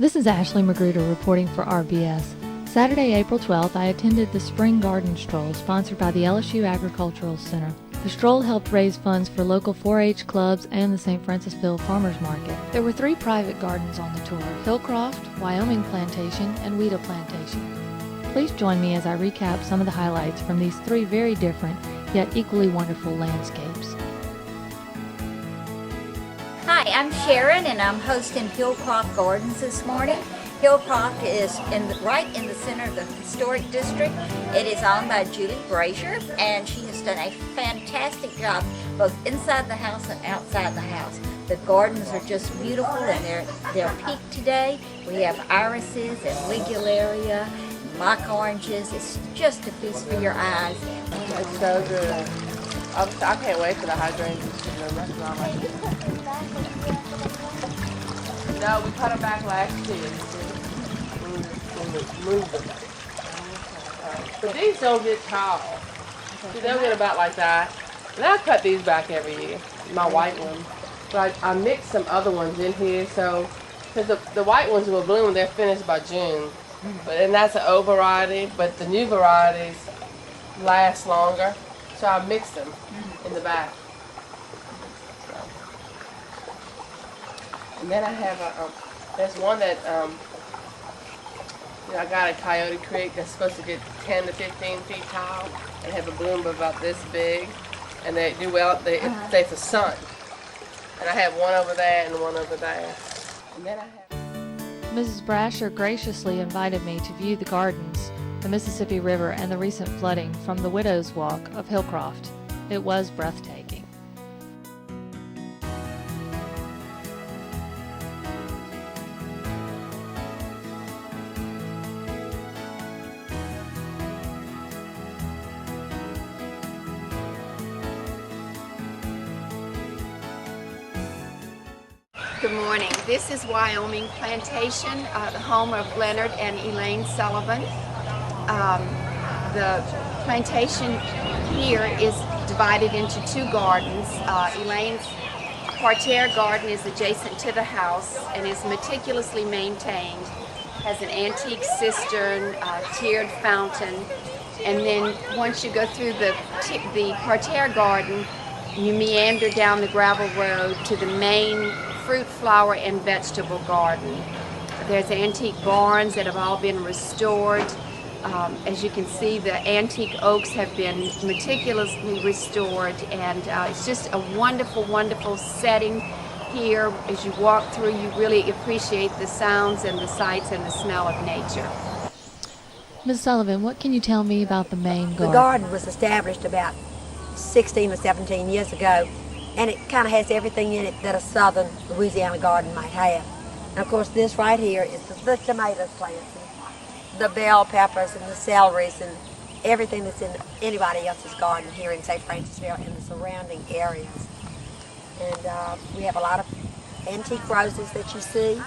This is Ashley Magruder reporting for RBS. Saturday, April 12th, I attended the Spring Garden Stroll sponsored by the LSU Agricultural Center. The stroll helped raise funds for local 4-H clubs and the St. Francisville Farmers Market. There were 3 private gardens on the tour: Hillcroft, Wyoming Plantation, and Wyoming Plantation. Please join me as I recap some of the highlights from these 3 very different yet equally wonderful landscapes. Hi, I'm Sharon and I'm hosting Hillcroft Gardens this morning. Hillcroft is right in the center of the historic district. It is owned by Julie Brazier, and she has done a fantastic job both inside the house and outside the house. The gardens are just beautiful and they're peaked today. We have irises and ligularia, mock oranges. It's just a feast for your eyes. It's so good. I can't wait for the hydrangeas to the restaurant like this. No, we cut them back last year. Move them. But these don't get tall. See, they'll get about like that. And I cut these back every year, my white ones. But I mixed some other ones in here, so, because the white ones will bloom, they're finished by June. And that's an old variety, but the new varieties last longer. So I mixed them in the back. So. And then I have there's one that, I got at Coyote Creek that's supposed to get 10 to 15 feet tall and have a bloom about this big. And they do well, it's the sun. And I have one over there and one over there. And then I have... Mrs. Brasher graciously invited me to view the gardens, the Mississippi River, and the recent flooding from the Widow's Walk of Hillcroft. It was breathtaking. Good morning. This is Wyoming Plantation, the home of Leonard and Elaine Sullivan. The plantation here is divided into 2 gardens. Elaine's parterre garden is adjacent to the house and is meticulously maintained. Has an antique cistern, tiered fountain, and then once you go through the parterre garden, you meander down the gravel road to the main fruit, flower, and vegetable garden. There's antique barns that have all been restored. As you can see, the antique oaks have been meticulously restored, and it's just a wonderful, wonderful setting here. As you walk through, you really appreciate the sounds and the sights and the smell of nature. Ms. Sullivan, what can you tell me about the main garden? The garden was established about 16 or 17 years ago, and it kind of has everything in it that a southern Louisiana garden might have. And of course, this right here is the tomato plants, and the bell peppers, and the celeries, and everything that's in anybody else's garden here in St. Francisville and the surrounding areas. And we have a lot of antique roses that you see.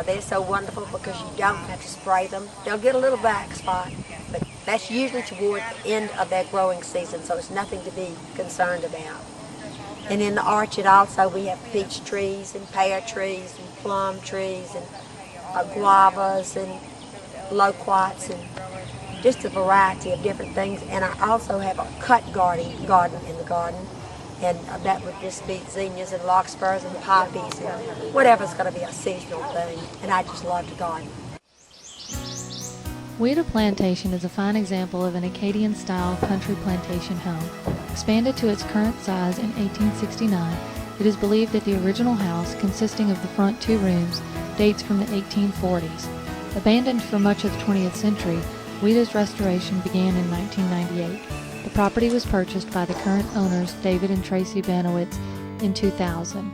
They're so wonderful because you don't have to spray them. They'll get a little black spot, but that's usually toward the end of their growing season, so it's nothing to be concerned about. And in the orchard also we have peach trees and pear trees and plum trees and guavas and loquats and just a variety of different things. And I also have a cut garden in the garden, and that would just be zinnias and larkspurs and poppies and whatever's going to be a seasonal thing. And I just love to garden. Wyoming Plantation is a fine example of an Acadian-style country plantation home. Expanded to its current size in 1869, it is believed that the original house, consisting of the front 2 rooms, dates from the 1840s. Abandoned for much of the 20th century, Wyoming's restoration began in 1998. The property was purchased by the current owners, David and Tracy Banowitz, in 2000.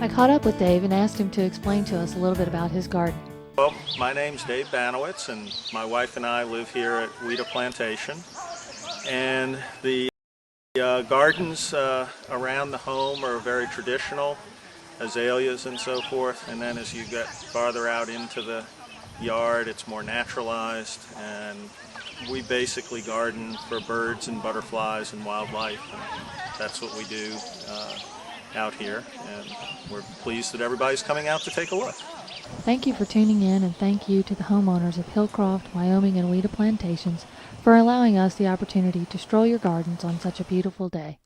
I caught up with Dave and asked him to explain to us a little bit about his garden. Well, my name's Dave Banowitz, and my wife and I live here at Wyoming Plantation. And the gardens around the home are very traditional, azaleas and so forth. And then as you get farther out into the yard, it's more naturalized. And we basically garden for birds and butterflies and wildlife. And that's what we do out here. And we're pleased that everybody's coming out to take a look. Thank you for tuning in, and thank you to the homeowners of Hillcroft, Wyoming, and Ouida Plantations for allowing us the opportunity to stroll your gardens on such a beautiful day.